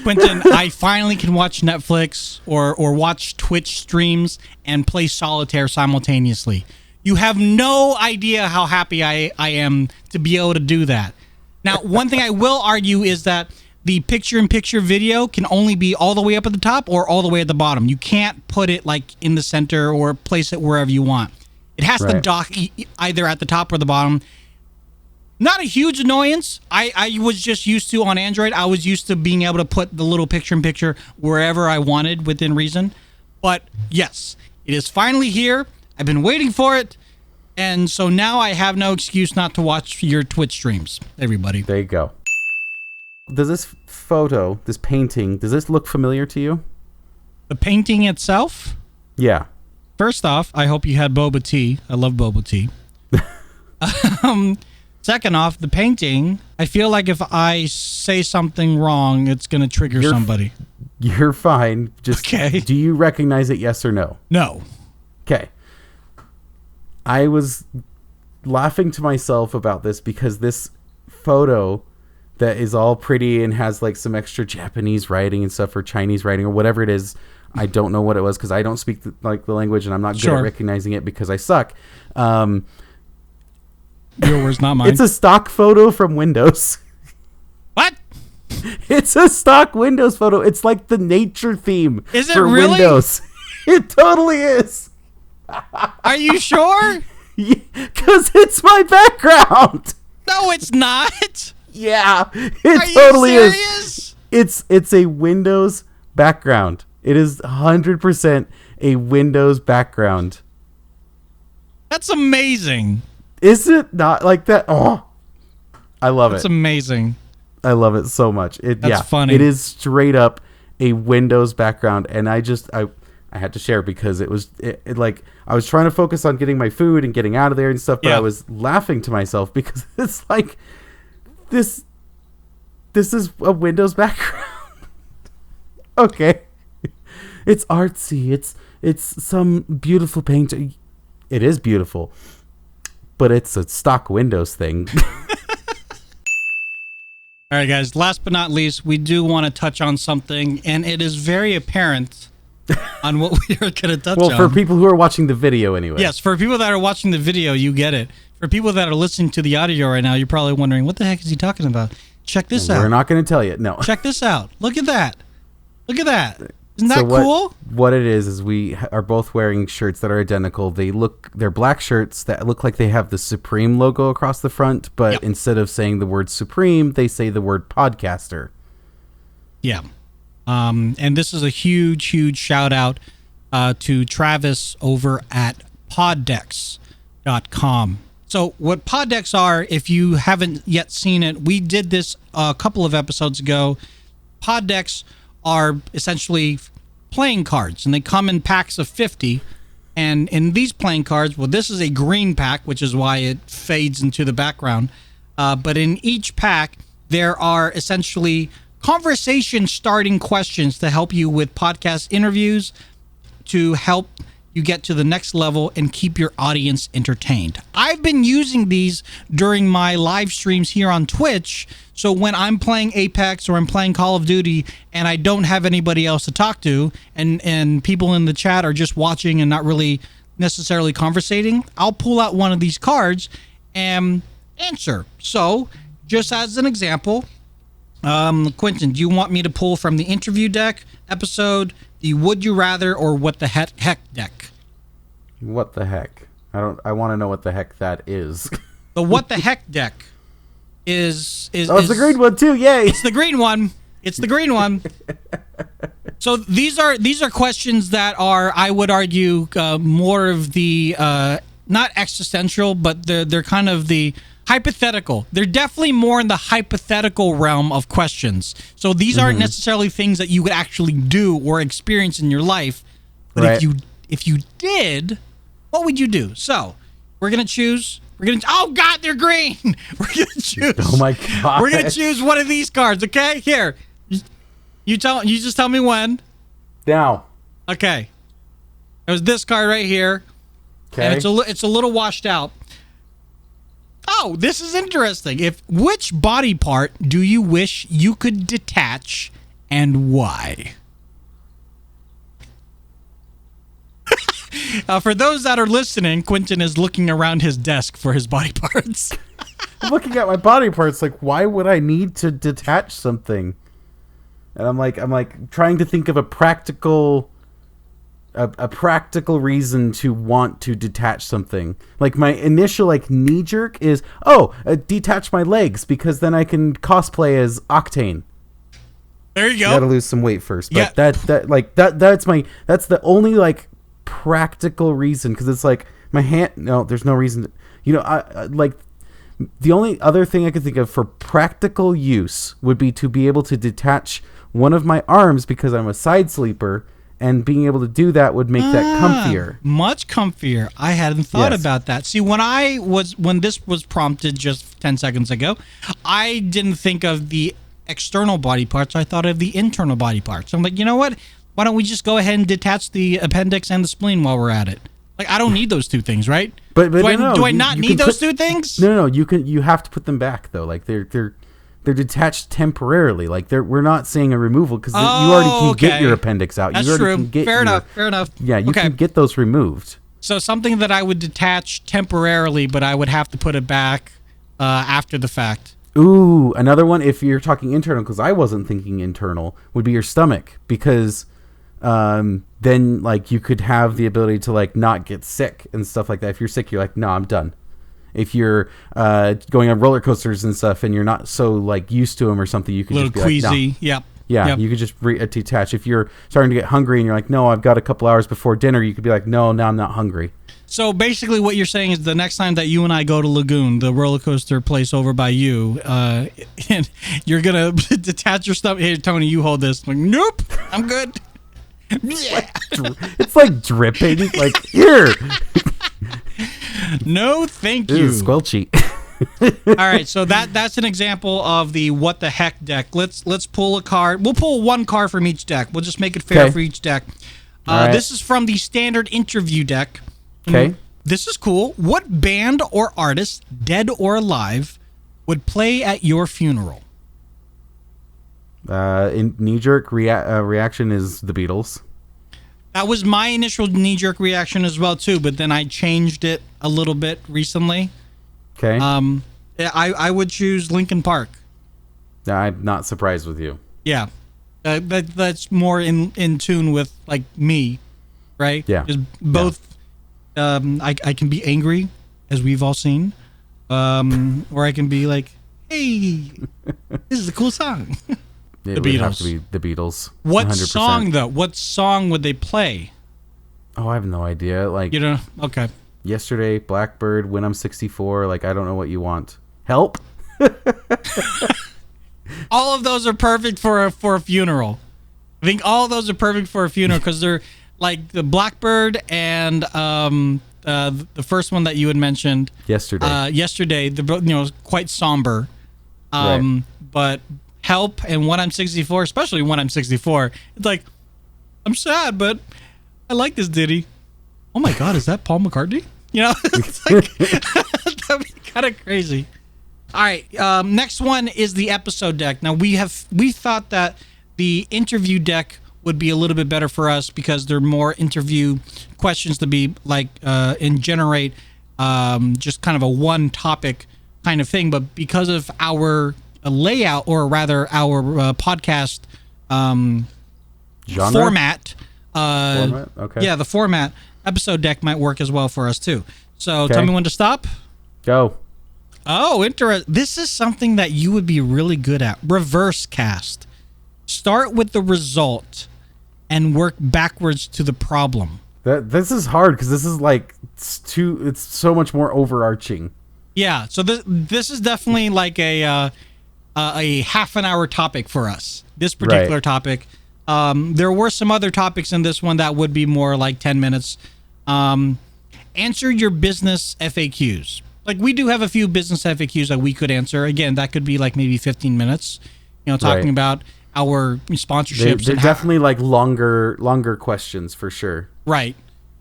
Quinnton, I finally can watch Netflix or watch Twitch streams and play solitaire simultaneously. You have no idea how happy I am to be able to do that. Now, one thing I will argue is that the picture-in-picture video can only be all the way up at the top or all the way at the bottom. You can't put it like in the center or place it wherever you want. It has to dock either at the top or the bottom. Not a huge annoyance. I was just used to, on Android, I was used to being able to put the little picture-in-picture wherever I wanted within reason. But yes, it is finally here. I've been waiting for it. And so now I have no excuse not to watch your Twitch streams, everybody. There you go. Does this photo, this painting, does this look familiar to you? The painting itself? Yeah. First off, I hope you had boba tea. I love boba tea. Second off, the painting, I feel like if I say something wrong, it's going to trigger somebody. You're fine. Just okay. Do you recognize it, yes or no? No. Okay. I was laughing to myself about this because this photo that is all pretty and has like some extra Japanese writing and stuff, or Chinese writing or whatever it is. I don't know what it was because I don't speak the language, and I'm not good at recognizing it because I suck. Your words, not mine. It's a stock photo from Windows. What? It's a stock Windows photo. It's like the nature theme. Is it for really? Windows. It totally is. Are you sure? Because it's my background. No, it's not. Yeah, it Are totally you serious? is. It's a Windows background. It is 100% a Windows background. That's amazing. Is it not like that? Oh, I love it. That's amazing. I love it so much. That's funny. It is straight up a Windows background, and I had to share because it was like I was trying to focus on getting my food and getting out of there and stuff, but I was laughing to myself because it's like this is a Windows background. Okay. It's artsy. It's some beautiful painting. It is beautiful. But it's a stock Windows thing. All right, guys. Last but not least, we do want to touch on something, and it is very apparent on what we are going to touch on. Well, for people who are watching the video anyway. Yes, for people that are watching the video, you get it. For people that are listening to the audio right now, you're probably wondering, what the heck is he talking about? Check this out. We're not going to tell you. No. Check this out. Look at that. Look at that. Isn't that cool? What it is we are both wearing shirts that are identical. They're black shirts that look like they have the Supreme logo across the front, but instead of saying the word Supreme, they say the word podcaster. Yeah. And this is a huge, huge shout out to Travis over at poddex.com. So what Poddex are, if you haven't yet seen it, we did this a couple of episodes ago. Poddex are essentially playing cards, and they come in packs of 50. And in these playing cards, well, this is a green pack, which is why it fades into the background. But in each pack, there are essentially conversation starting questions to help you with podcast interviews, to help you get to the next level and keep your audience entertained. I've been using these during my live streams here on Twitch. So when I'm playing Apex or I'm playing Call of Duty and I don't have anybody else to talk to, and people in the chat are just watching and not really necessarily conversating, I'll pull out one of these cards and answer. So just as an example, Quinnton, do you want me to pull from the interview deck episode, the Would You Rather, or What the Heck deck? What the heck? I want to know what the heck that is. The What the Heck deck is it's the green one too. Yay! It's the green one. It's the green one. So these are questions that are, I would argue, more of the not existential, but they're kind of the hypothetical. They're definitely more in the hypothetical realm of questions. So these aren't necessarily things that you would actually do or experience in your life. But if you did, what would you do? So we're gonna choose. Oh God, they're green. We're gonna choose. Oh my God. We're gonna choose one of these cards. Okay, here. You just tell me when. Now. Okay. It was this card right here. Okay. And it's a little washed out. Oh, this is interesting. Which body part do you wish you could detach and why? For those that are listening, Quinnton is looking around his desk for his body parts. I'm looking at my body parts like, why would I need to detach something? And I'm like trying to think of a practical reason to want to detach something. Like my initial knee jerk is, detach my legs because then I can cosplay as Octane. There you go. Gotta lose some weight first, but Yeah. that's the only practical reason, because it's like my hand. No, there's no reason. The only other thing I could think of for practical use would be to be able to detach one of my arms because I'm a side sleeper, and being able to do that would make that comfier. Much comfier. I hadn't thought about that. See, when this was prompted just 10 seconds ago, I didn't think of the external body parts. I thought of the internal body parts. I'm like, you know what? Why don't we just go ahead and detach the appendix and the spleen while we're at it? Like, I don't need those two things, right? But do I not need those two things? No. You have to put them back though. Like they're detached temporarily. Like we're not saying a removal because you already can get your appendix out. That's you already true. Can get Fair enough. Yeah, you can get those removed. So something that I would detach temporarily, but I would have to put it back after the fact. Ooh, another one. If you're talking internal, because I wasn't thinking internal, would be your stomach, because then you could have the ability to not get sick and stuff like that. If you're sick, you're like, no, I'm done. If you're going on roller coasters and stuff and you're not so used to them or something, you could just be queasy. No. Yep. Yeah, yep. You could just detach. If you're starting to get hungry and you're like, no, I've got a couple hours before dinner, you could be like, no, now I'm not hungry. So basically what you're saying is the next time that you and I go to Lagoon, the roller coaster place over by you, and you're going to detach your stomach. Here, Tony, you hold this. I'm like, nope, I'm good. Yeah. It's like dripping. Here. No, thank you. It's squelchy. All right, so that's an example of the what the heck deck. Let's pull a card. We'll pull one card from each deck. We'll just make it fair for each deck. Right. This is from the standard interview deck. Okay. This is cool. What band or artist, dead or alive, would play at your funeral? Knee-jerk reaction is the Beatles. That was my initial knee-jerk reaction as well, too, but then I changed it a little bit recently. Okay. I would choose Linkin Park. I'm not surprised with you. Yeah. That's more in tune with, me, right? Yeah. Just both... I can be angry, as we've all seen, or I can be like, "Hey, this is a cool song." It would have to be the Beatles. What 100%. song though? What song would they play? Oh, I have no idea. Okay. Yesterday, Blackbird, When I'm 64. I don't know what you want. Help. All of those are perfect for a funeral. I think all of those are perfect for a funeral because they're. Like the Blackbird and the first one that you had mentioned yesterday, they're quite somber. Right. But Help and When I'm 64, especially When I'm 64, it's like I'm sad, but I like this ditty. Oh my God, is that Paul McCartney? It's that'd be kind of crazy. All right, next one is the episode deck. Now we thought that the interview deck would be a little bit better for us because there are more interview questions to be and generate just kind of a one topic kind of thing. But because of our layout, or rather our podcast format, okay. Yeah, the format episode deck might work as well for us too. So tell me when to stop. Go. Oh, interesting. This is something that you would be really good at. Reverse cast. start with the result and work backwards to the problem. This is hard because this is like it's so much more overarching. Yeah, so this is definitely like a half an hour topic for us. This particular topic. There were some other topics in this one that would be more like 10 minutes. Answer your business FAQs. Like, we do have a few business FAQs that we could answer. Again, that could be like maybe 15 minutes. Talking about our sponsorships. They're definitely like longer questions for sure. Right.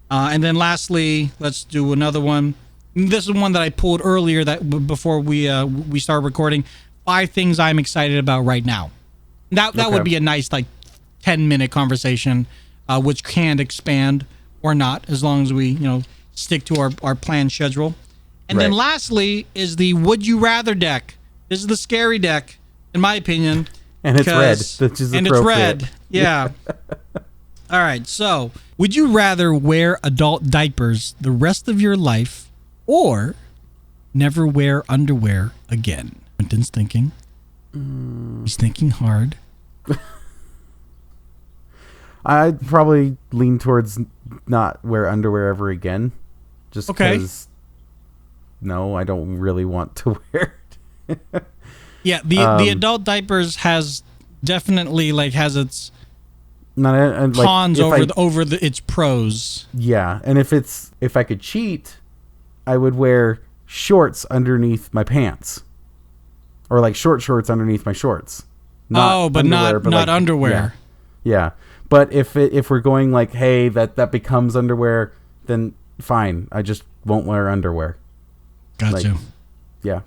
And then lastly, let's do another one. This is one that I pulled earlier that before we started recording. 5 things I'm excited about right now. That would be a nice like 10-minute conversation, which can expand or not as long as we stick to our planned schedule. And then lastly is the Would You Rather deck. This is the scary deck, in my opinion. And it's red, which is appropriate. It's red. Yeah. All right. So, would you rather wear adult diapers the rest of your life or never wear underwear again? Quinton's thinking. He's thinking hard. I'd probably lean towards not wear underwear ever again. Just because, no, I don't really want to wear it. Yeah, the adult diapers has definitely has its cons over its pros. Yeah, and if I could cheat, I would wear shorts underneath my pants, or like short shorts underneath my shorts. Not underwear. Yeah. But if we're going like, hey, that becomes underwear, then fine. I just won't wear underwear. Gotcha. No.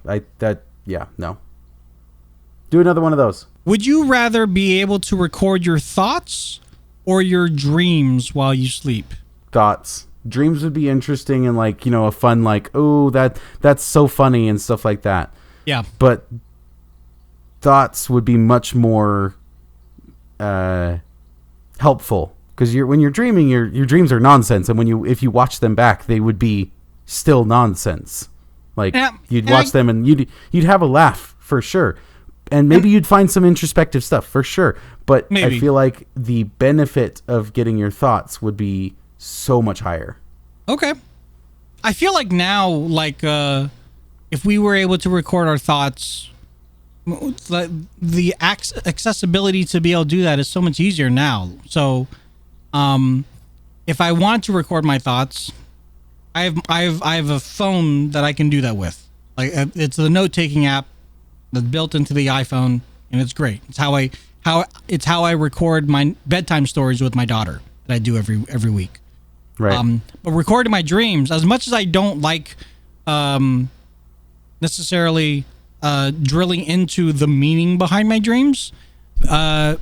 Do another one of those. Would you rather be able to record your thoughts or your dreams while you sleep? Thoughts. Dreams would be interesting and a fun oh, that's so funny and stuff like that. Yeah. But thoughts would be much more helpful because when you're dreaming, your dreams are nonsense, and if you watch them back, they would be still nonsense. You'd watch them and you'd have a laugh for sure, and maybe you'd find some introspective stuff for sure. But maybe. I feel like the benefit of getting your thoughts would be so much higher. Okay, I feel like now, if we were able to record our thoughts, the accessibility to be able to do that is so much easier now. So, if I want to record my thoughts, I have a phone that I can do that with. It's the note-taking app that's built into the iPhone, and it's great. It's how I record my bedtime stories with my daughter that I do every week. Right. But recording my dreams, as much as I don't like necessarily drilling into the meaning behind my dreams, I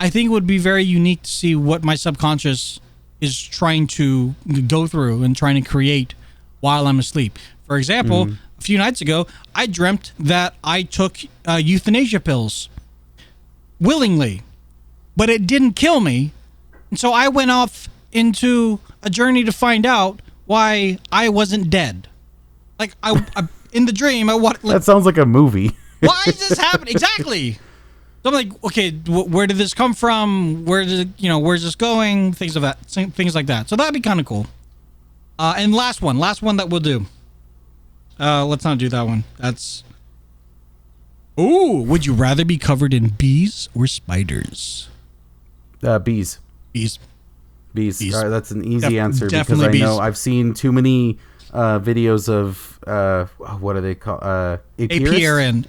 think it would be very unique to see what my subconscious is trying to go through and trying to create while I'm asleep. For example, a few nights ago, I dreamt that I took euthanasia pills willingly, but it didn't kill me. And so I went off into a journey to find out why I wasn't dead. I in the dream, that sounds like a movie. Why is this happening? Exactly. So I'm like, okay, where did this come from? Where's this going? Things like that. So that'd be kind of cool. And last one that we'll do. Let's not do that one. That's. Ooh, would you rather be covered in bees or spiders? Bees. Bees. All right, that's an easy answer because I know I've seen too many videos of what are they called? Apiarist.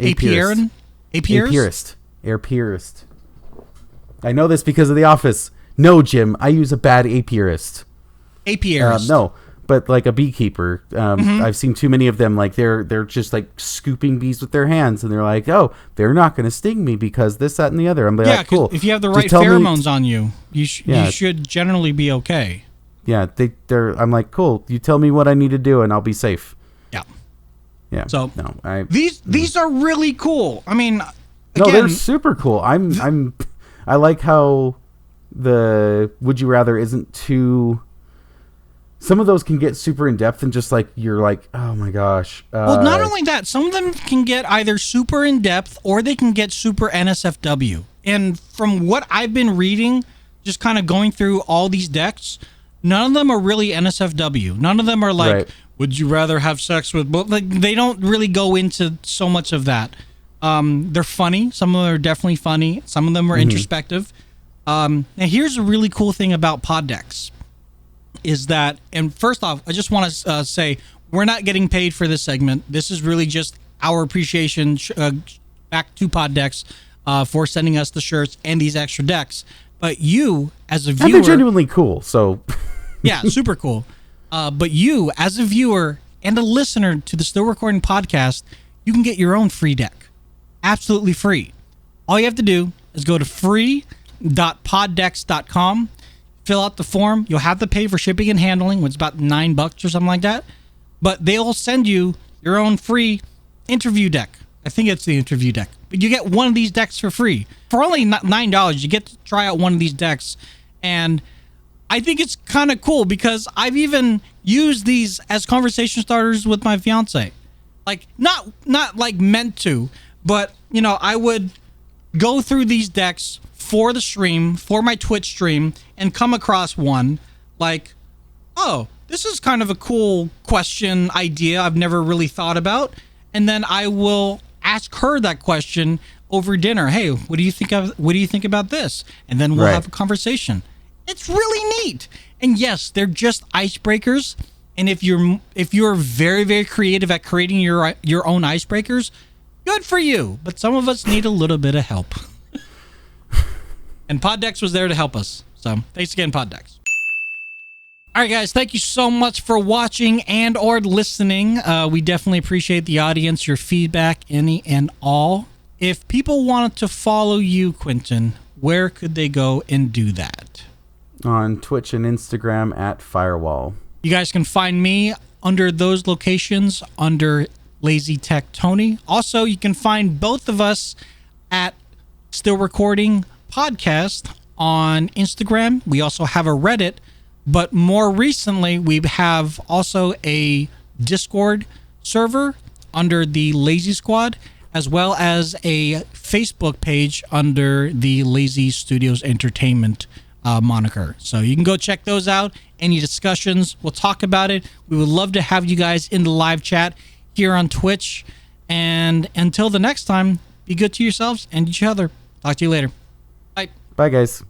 I know this because of The Office. No, Jim, I use a bad apiarist. No, but like a beekeeper. I've seen too many of them. They're just scooping bees with their hands, and they're like, oh, they're not going to sting me because this, that, and the other. I'm like, cool. If you have the right pheromones on you, you should generally be okay. Yeah, I'm like, cool. You tell me what I need to do, and I'll be safe. Yeah. So these are really cool. I mean, again, they're super cool. I like how the Would You Rather isn't too. Some of those can get super in depth and just you're like, oh my gosh. Well, not only that, some of them can get either super in depth or they can get super NSFW. And from what I've been reading, just kind of going through all these decks, none of them are really NSFW. None of them are like, Right. would you rather have sex with... Like, they don't really go into so much of that. They're funny. Some of them are definitely funny. Some of them are introspective. Now, here's a really cool thing about pod decks. Is that... And first off, I just want to say, we're not getting paid for this segment. This is really just our appreciation back to pod decks for sending us the shirts and these extra decks. But you, as a viewer... And they're genuinely cool, so... Yeah, super cool. But you, as a viewer and a listener to the Still Recording podcast, you can get your own free deck. Absolutely free. All you have to do is go to free.poddecks.com, fill out the form. You'll have to pay for shipping and handling, which is about $9 or something like that. But they'll send you your own free interview deck. I think it's the interview deck. But you get one of these decks for free. For only $9, you get to try out one of these decks. And I think it's kind of cool because I've even used these as conversation starters with my fiance. Like, not like meant to, but, you know, I would go through these decks for the stream, for my Twitch stream, and come across one like, oh, this is kind of a cool question idea I've never really thought about. And then I will ask her that question over dinner. Hey, what do you think about this? And then we'll have a conversation. It's really neat. And yes, they're just icebreakers. And if you're very, very creative at creating your own icebreakers, good for you. But some of us need a little bit of help. And Poddex was there to help us. So thanks again, Poddex. All right, guys, thank you so much for watching and or listening. We definitely appreciate the audience, your feedback, any and all. If people wanted to follow you, Quinnton, where could they go and do that? On Twitch and Instagram at Firewall. You guys can find me under those locations under Lazy Tech Tony. Also, you can find both of us at Still Recording Podcast on Instagram. We also have a Reddit, but more recently we have also a Discord server under the Lazy Squad, as well as a Facebook page under the Lazy Studios Entertainment moniker. So you can go check those out. Any discussions, we'll talk about it. We would love to have you guys in the live chat here on Twitch. And until the next time, be good to yourselves and each other. Talk to you later. Bye. Bye, guys.